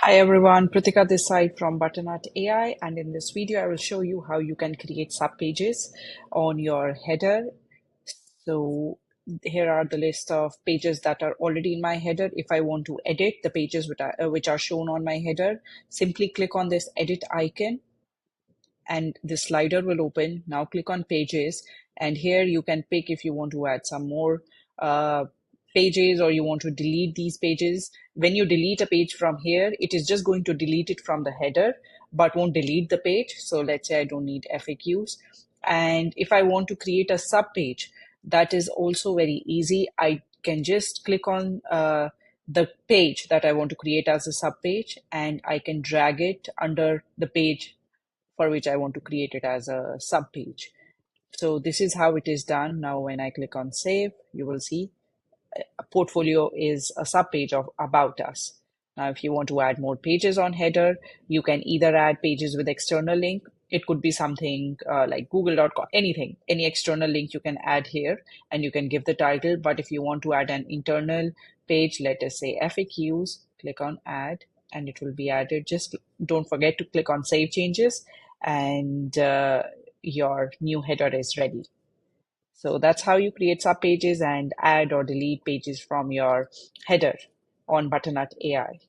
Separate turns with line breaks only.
Hi everyone, Pritika this side from Butternut AI, and in this video I will show you how you can create subpages on your header. So here are the list of pages that are already in my header. If I want to edit the pages which are shown on my header, simply click on this edit icon and the slider will open. Now click on pages, and here you can pick if you want to add some more pages or you want to delete these pages. When you delete a page from here, it is just going to delete it from the header but won't delete the page. So let's say I don't need FAQs. And if I want to create a sub page, that is also very easy. I can just click on the page that I want to create as a sub page, and I can drag it under the page for which I want to create it as a sub page. So this is how it is done. Now, when I click on save, you will see a portfolio is a sub page of about us. Now, if you want to add more pages on header, you can either add pages with external link. It could be something like google.com, anything, any external link you can add here and you can give the title. But if you want to add an internal page, let us say FAQs, click on add and it will be added. Just don't forget to click on save changes and your new header is ready. So that's how you create sub pages and add or delete pages from your header on Butternut AI.